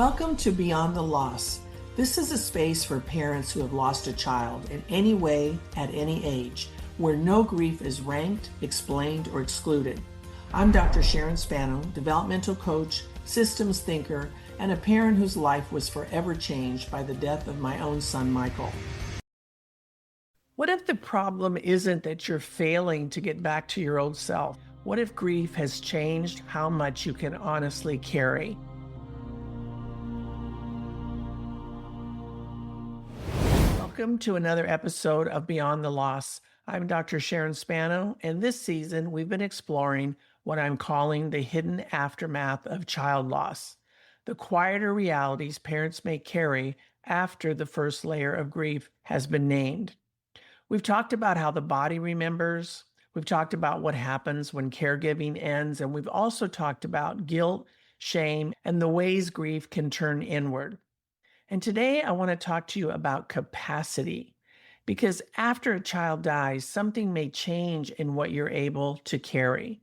Welcome to Beyond the Loss. This is a space for parents who have lost a child in any way at any age, where no grief is ranked, explained, or excluded. I'm Dr. Sharon Spano, developmental coach, systems thinker, and a parent whose life was forever changed by the death of my own son, Michael. What if the problem isn't that you're failing to get back to your old self? What if grief has changed how much you can honestly carry? Welcome to another episode of Beyond the Loss. I'm Dr. Sharon Spano, and this season we've been exploring what I'm calling the hidden aftermath of child loss, the quieter realities parents may carry after the first layer of grief has been named. We've talked about how the body remembers, we've talked about what happens when caregiving ends, and we've also talked about guilt, shame, and the ways grief can turn inward. And today I want to talk to you about capacity, because after a child dies, something may change in what you're able to carry.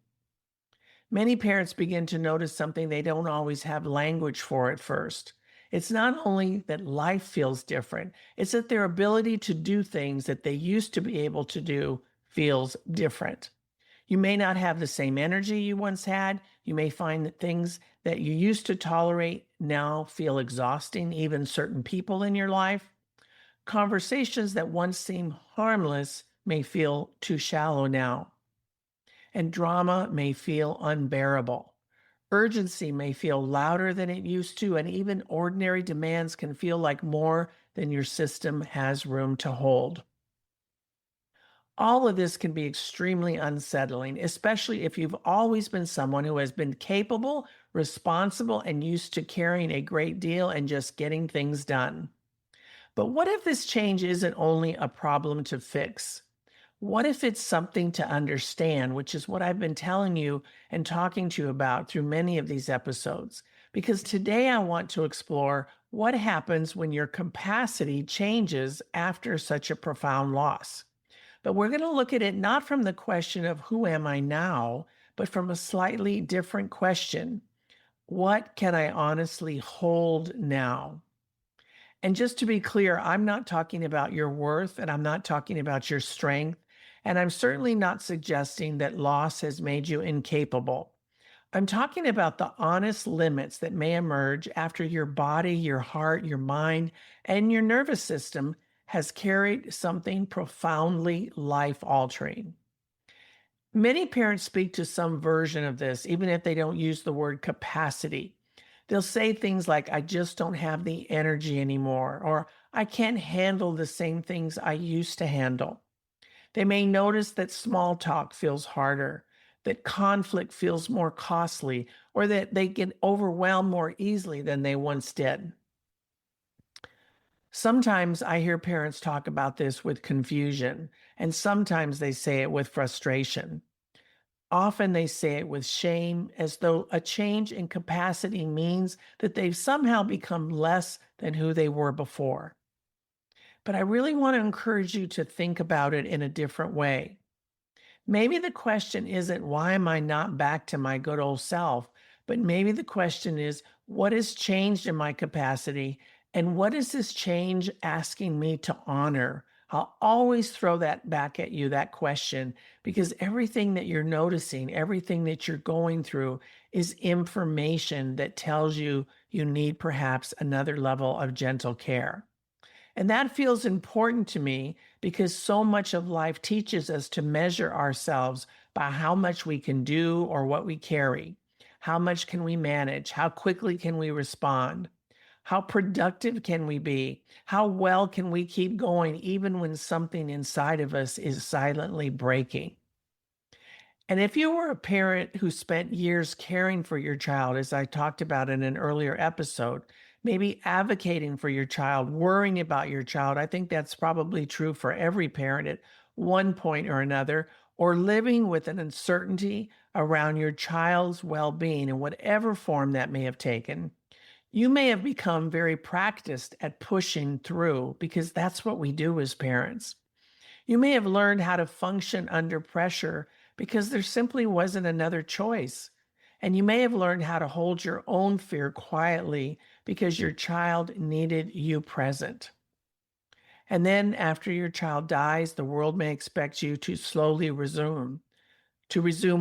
Many parents begin to notice something they don't always have language for at first. It's not only that life feels different, it's that their ability to do things that they used to be able to do feels different. You may not have the same energy you once had. You may find that things that you used to tolerate now feel exhausting, even certain people in your life. Conversations that once seemed harmless may feel too shallow now. And drama may feel unbearable. Urgency may feel louder than it used to, and even ordinary demands can feel like more than your system has room to hold. All of this can be extremely unsettling, especially if you've always been someone who has been capable, responsible, and used to carrying a great deal and just getting things done. But what if this change isn't only a problem to fix? What if it's something to understand, which is what I've been telling you and talking to you about through many of these episodes? Because today I want to explore what happens when your capacity changes after such a profound loss. But we're going to look at it not from the question of who am I now, but from a slightly different question. What can I honestly hold now? And just to be clear, I'm not talking about your worth, and I'm not talking about your strength, and I'm certainly not suggesting that loss has made you incapable. I'm talking about the honest limits that may emerge after your body, your heart, your mind, and your nervous system has carried something profoundly life-altering. Many parents speak to some version of this, even if they don't use the word capacity. They'll say things like, I just don't have the energy anymore, or I can't handle the same things I used to handle. They may notice that small talk feels harder, that conflict feels more costly, or that they get overwhelmed more easily than they once did. Sometimes I hear parents talk about this with confusion, and sometimes they say it with frustration. Often they say it with shame, as though a change in capacity means that they've somehow become less than who they were before. But I really want to encourage you to think about it in a different way. Maybe the question isn't, why am I not back to my good old self? But maybe the question is, what has changed in my capacity? And what is this change asking me to honor? I'll always throw that back at you, that question, because everything that you're noticing, everything that you're going through is information that tells you you need perhaps another level of gentle care. And that feels important to me because so much of life teaches us to measure ourselves by how much we can do or what we carry. How much can we manage? How quickly can we respond? How productive can we be? How well can we keep going even when something inside of us is silently breaking? And if you were a parent who spent years caring for your child, as I talked about in an earlier episode, maybe advocating for your child, worrying about your child, I think that's probably true for every parent at one point or another, or living with an uncertainty around your child's well-being in whatever form that may have taken. You may have become very practiced at pushing through because that's what we do as parents. You may have learned how to function under pressure because there simply wasn't another choice. And you may have learned how to hold your own fear quietly because your child needed you present. And then after your child dies, the world may expect you to slowly resume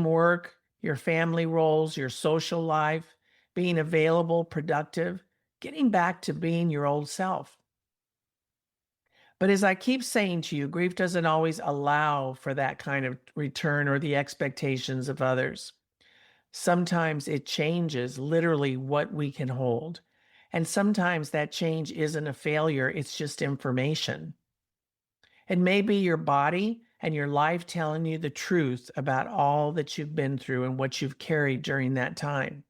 work, your family roles, your social life, being available, productive, getting back to being your old self. But as I keep saying to you, grief doesn't always allow for that kind of return or the expectations of others. Sometimes it changes literally what we can hold. And sometimes that change isn't a failure, it's just information. It may be your body and your life telling you the truth about all that you've been through and what you've carried during that time.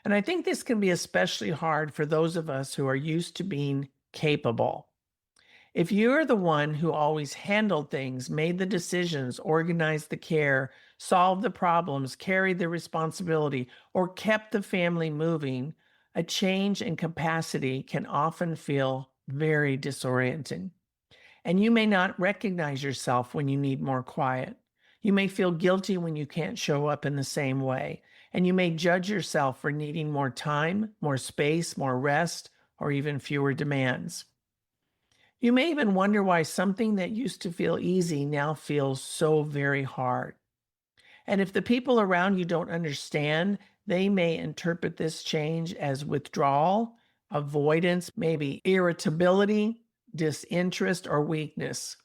And I think this can be especially hard for those of us who are used to being capable. If you're the one who always handled things, made the decisions, organized the care, solved the problems, carried the responsibility, or kept the family moving, a change in capacity can often feel very disorienting. And you may not recognize yourself when you need more quiet. You may feel guilty when you can't show up in the same way. And you may judge yourself for needing more time, more space, more rest, or even fewer demands. You may even wonder why something that used to feel easy now feels so very hard. And if the people around you don't understand, they may interpret this change as withdrawal, avoidance, maybe irritability, disinterest, or weakness.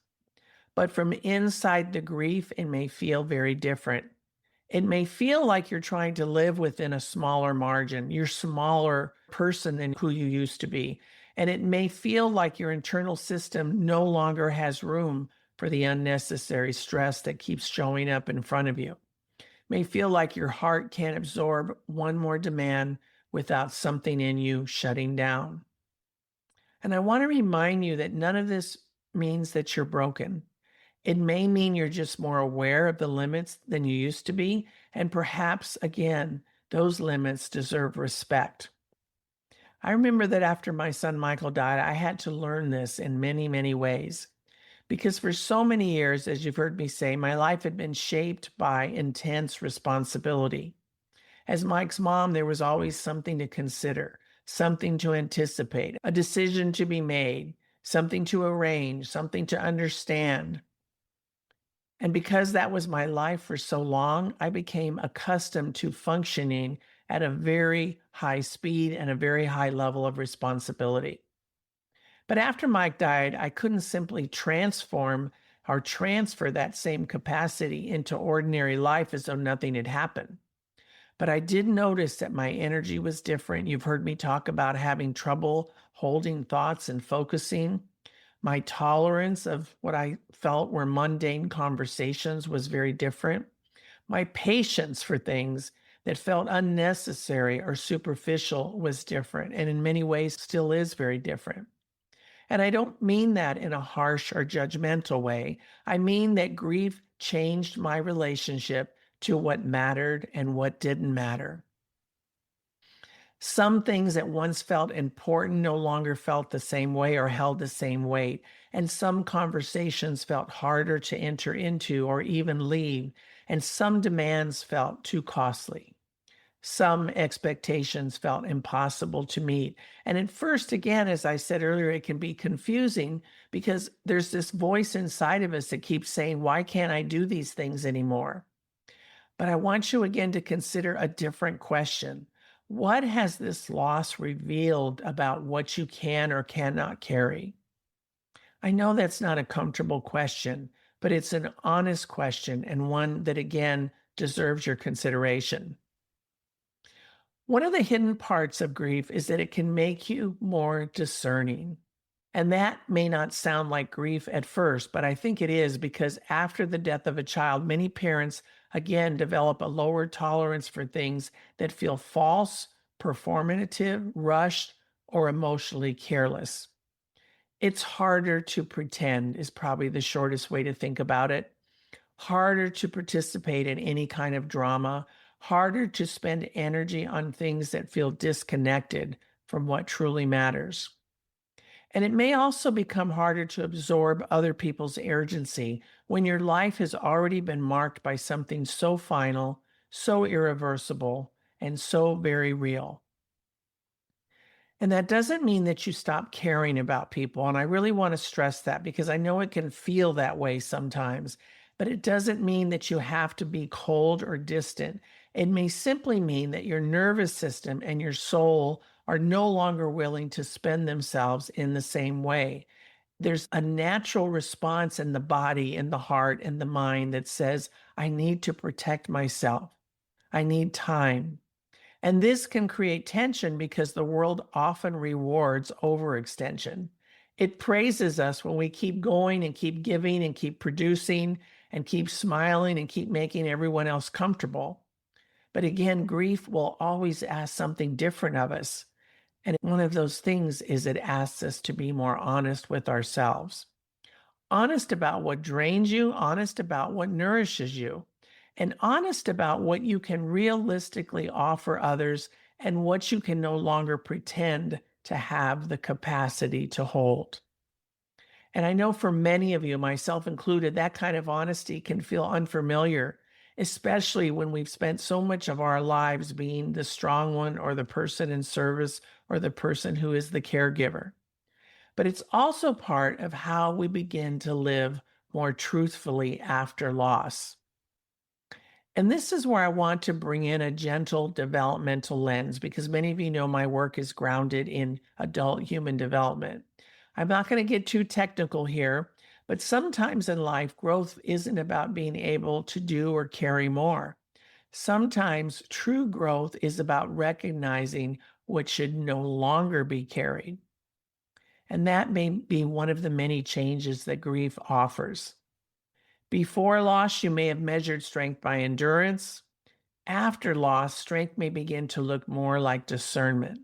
But from inside the grief, it may feel very different. It may feel like you're trying to live within a smaller margin. You're a smaller person than who you used to be. And it may feel like your internal system no longer has room for the unnecessary stress that keeps showing up in front of you. It may feel like your heart can't absorb one more demand without something in you shutting down. And I want to remind you that none of this means that you're broken. It may mean you're just more aware of the limits than you used to be, and perhaps, again, those limits deserve respect. I remember that after my son Michael died, I had to learn this in many, many ways. Because for so many years, as you've heard me say, my life had been shaped by intense responsibility. As Mike's mom, there was always something to consider, something to anticipate, a decision to be made, something to arrange, something to understand. And because that was my life for so long, I became accustomed to functioning at a very high speed and a very high level of responsibility. But after Mike died, I couldn't simply transform or transfer that same capacity into ordinary life as though nothing had happened. But I did notice that my energy was different. You've heard me talk about having trouble holding thoughts and focusing. My tolerance of what I felt were mundane conversations was very different. My patience for things that felt unnecessary or superficial was different, and in many ways still is very different. And I don't mean that in a harsh or judgmental way. I mean that grief changed my relationship to what mattered and what didn't matter. Some things that once felt important no longer felt the same way or held the same weight. And some conversations felt harder to enter into or even leave. And some demands felt too costly. Some expectations felt impossible to meet. And at first, again, as I said earlier, it can be confusing because there's this voice inside of us that keeps saying, why can't I do these things anymore? But I want you again to consider a different question. What has this loss revealed about what you can or cannot carry? I know that's not a comfortable question, but it's an honest question and one that, again, deserves your consideration. One of the hidden parts of grief is that it can make you more discerning. And that may not sound like grief at first, but I think it is because after the death of a child, many parents again develop a lower tolerance for things that feel false, performative, rushed, or emotionally careless. It's harder to pretend, is probably the shortest way to think about it. Harder to participate in any kind of drama, harder to spend energy on things that feel disconnected from what truly matters. And it may also become harder to absorb other people's urgency when your life has already been marked by something so final, so irreversible, and so very real. And that doesn't mean that you stop caring about people. And I really want to stress that because I know it can feel that way sometimes, but it doesn't mean that you have to be cold or distant. It may simply mean that your nervous system and your soul are no longer willing to spend themselves in the same way. There's a natural response in the body and the heart and the mind that says, I need to protect myself. I need time. And this can create tension because the world often rewards overextension. It praises us when we keep going and keep giving and keep producing and keep smiling and keep making everyone else comfortable. But again, grief will always ask something different of us. And one of those things is it asks us to be more honest with ourselves. Honest about what drains you, honest about what nourishes you, and honest about what you can realistically offer others and what you can no longer pretend to have the capacity to hold. And I know for many of you, myself included, that kind of honesty can feel unfamiliar, especially when we've spent so much of our lives being the strong one or the person in service or the person who is the caregiver. But it's also part of how we begin to live more truthfully after loss. And this is where I want to bring in a gentle developmental lens because many of you know my work is grounded in adult human development. I'm not going to get too technical here, but sometimes in life, growth isn't about being able to do or carry more. Sometimes true growth is about recognizing what should no longer be carried. And that may be one of the many changes that grief offers. Before loss, you may have measured strength by endurance. After loss, strength may begin to look more like discernment.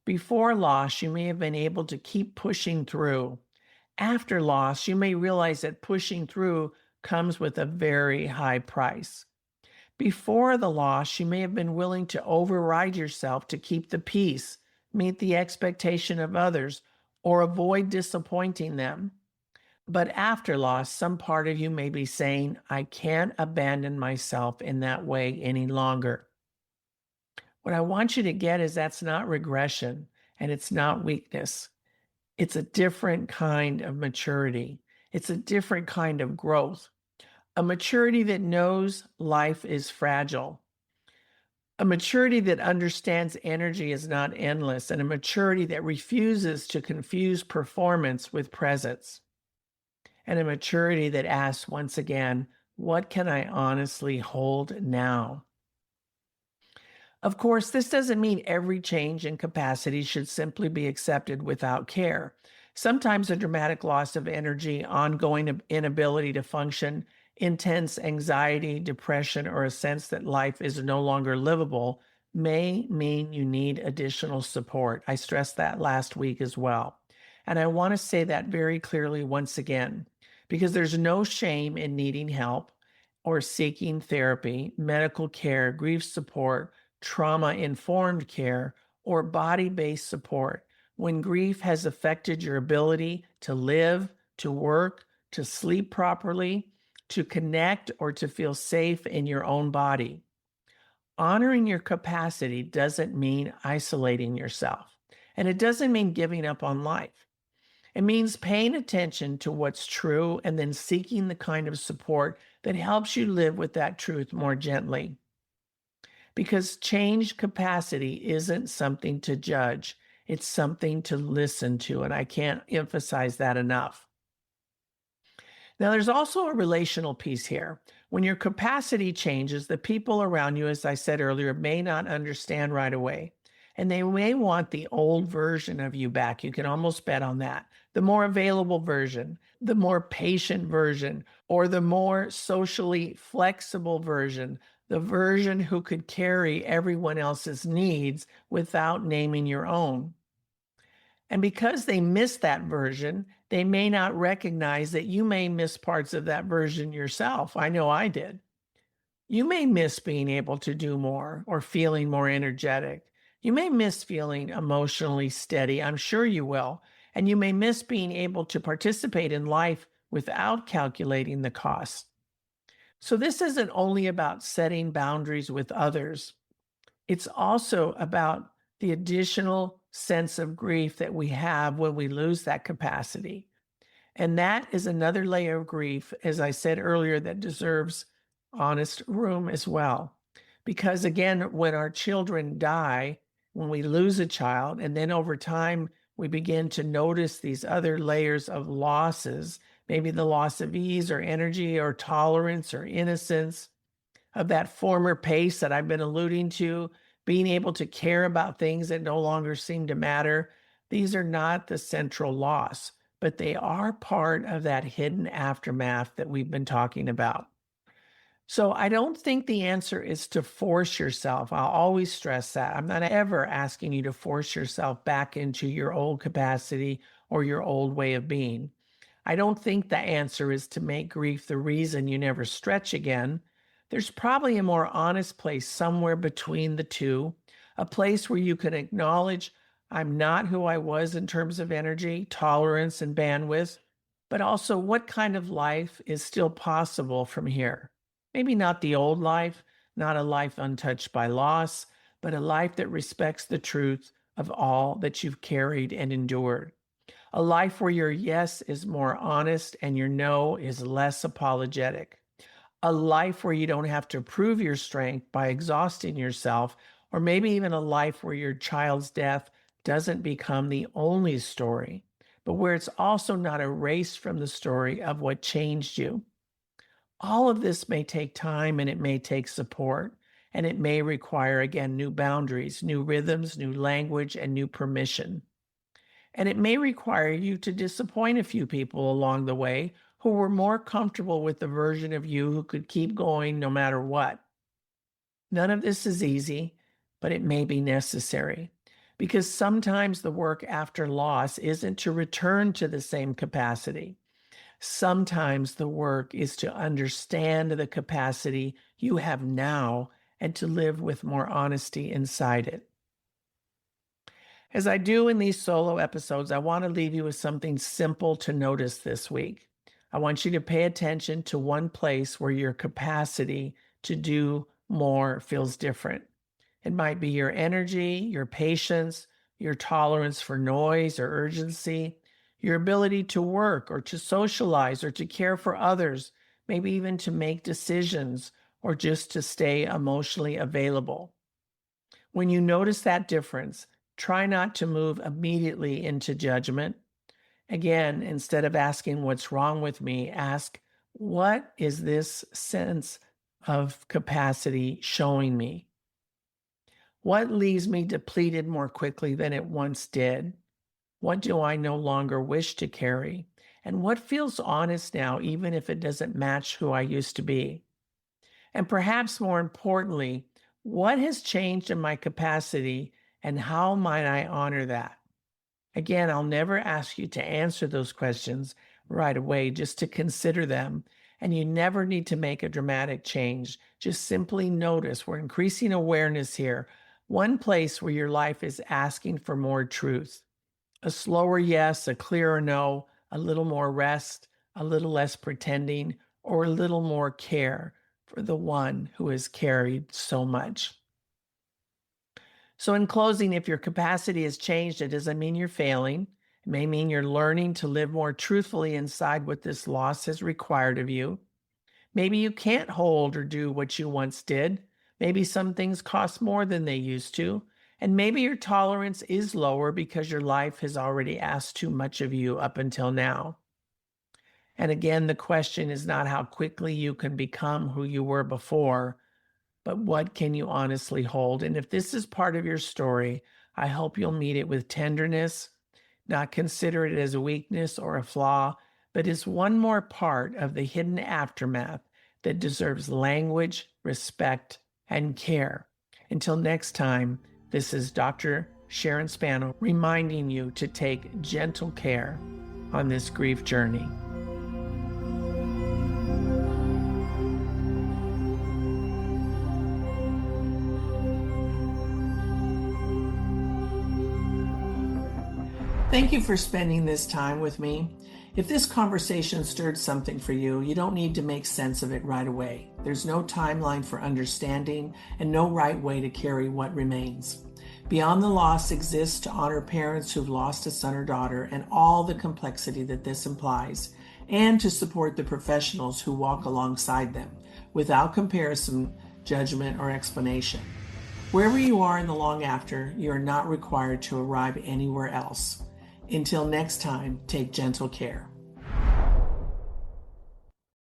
Before loss, you may have been able to keep pushing through. After loss, you may realize that pushing through comes with a very high price. Before the loss, you may have been willing to override yourself to keep the peace, meet the expectation of others, or avoid disappointing them. But after loss, some part of you may be saying, I can't abandon myself in that way any longer. What I want you to get is that's not regression and it's not weakness. It's a different kind of maturity. It's a different kind of growth. A maturity that knows life is fragile. A maturity that understands energy is not endless, and a maturity that refuses to confuse performance with presence. And a maturity that asks once again, what can I honestly hold now? Of course, this doesn't mean every change in capacity should simply be accepted without care. Sometimes a dramatic loss of energy, ongoing inability to function, intense anxiety, depression, or a sense that life is no longer livable may mean you need additional support. I stressed that last week as well. And I want to say that very clearly once again, because there's no shame in needing help or seeking therapy, medical care, grief support, trauma-informed care, or body-based support when grief has affected your ability to live, to work, to sleep properly, to connect, or to feel safe in your own body. Honoring your capacity doesn't mean isolating yourself, and it doesn't mean giving up on life. It means paying attention to what's true and then seeking the kind of support that helps you live with that truth more gently. Because change capacity isn't something to judge, it's something to listen to. And I can't emphasize that enough. Now, there's also a relational piece here. When your capacity changes, the people around you, as I said earlier, may not understand right away. And they may want the old version of you back. You can almost bet on that. The more available version, the more patient version, or the more socially flexible version, the version who could carry everyone else's needs without naming your own. And because they miss that version, they may not recognize that you may miss parts of that version yourself. I know I did. You may miss being able to do more or feeling more energetic. You may miss feeling emotionally steady. I'm sure you will. And you may miss being able to participate in life without calculating the cost. So this isn't only about setting boundaries with others. It's also about the additional sense of grief that we have when we lose that capacity. And that is another layer of grief, as I said earlier, that deserves honest room as well. Because again, when our children die, when we lose a child, and then over time, we begin to notice these other layers of losses, maybe the loss of ease or energy or tolerance or innocence, of that former pace that I've been alluding to, being able to care about things that no longer seem to matter. These are not the central loss, but they are part of that hidden aftermath that we've been talking about. So I don't think the answer is to force yourself. I'll always stress that. I'm not ever asking you to force yourself back into your old capacity or your old way of being. I don't think the answer is to make grief the reason you never stretch again. There's probably a more honest place somewhere between the two, a place where you can acknowledge I'm not who I was in terms of energy, tolerance, and bandwidth, but also what kind of life is still possible from here. Maybe not the old life, not a life untouched by loss, but a life that respects the truth of all that you've carried and endured. A life where your yes is more honest and your no is less apologetic. A life where you don't have to prove your strength by exhausting yourself, or maybe even a life where your child's death doesn't become the only story, but where it's also not erased from the story of what changed you. All of this may take time and it may take support, and it may require, again, new boundaries, new rhythms, new language, and new permission. And it may require you to disappoint a few people along the way who were more comfortable with the version of you who could keep going no matter what. None of this is easy, but it may be necessary. Because sometimes the work after loss isn't to return to the same capacity. Sometimes the work is to understand the capacity you have now and to live with more honesty inside it. As I do in these solo episodes, I want to leave you with something simple to notice this week. I want you to pay attention to one place where your capacity to do more feels different. It might be your energy, your patience, your tolerance for noise or urgency, your ability to work or to socialize or to care for others, maybe even to make decisions or just to stay emotionally available. When you notice that difference, try not to move immediately into judgment. Again, instead of asking what's wrong with me, ask, what is this sense of capacity showing me? What leaves me depleted more quickly than it once did? What do I no longer wish to carry? And what feels honest now, even if it doesn't match who I used to be? And perhaps more importantly, what has changed in my capacity and how might I honor that? Again, I'll never ask you to answer those questions right away, just to consider them. And you never need to make a dramatic change. Just simply notice we're increasing awareness here. One place where your life is asking for more truth. A slower yes, a clearer no, a little more rest, a little less pretending, or a little more care for the one who has carried so much. So in closing, if your capacity has changed, it doesn't mean you're failing. It may mean you're learning to live more truthfully inside what this loss has required of you. Maybe you can't hold or do what you once did. Maybe some things cost more than they used to. And maybe your tolerance is lower because your life has already asked too much of you up until now. And again, the question is not how quickly you can become who you were before, but what can you honestly hold? And if this is part of your story, I hope you'll meet it with tenderness, not consider it as a weakness or a flaw, but as one more part of the hidden aftermath that deserves language, respect, and care. Until next time, this is Dr. Sharon Spano reminding you to take gentle care on this grief journey. Thank you for spending this time with me. If this conversation stirred something for you, you don't need to make sense of it right away. There's no timeline for understanding and no right way to carry what remains. Beyond the Loss exists to honor parents who've lost a son or daughter and all the complexity that this implies, and to support the professionals who walk alongside them without comparison, judgment, or explanation. Wherever you are in the long after, you are not required to arrive anywhere else. Until next time, take gentle care.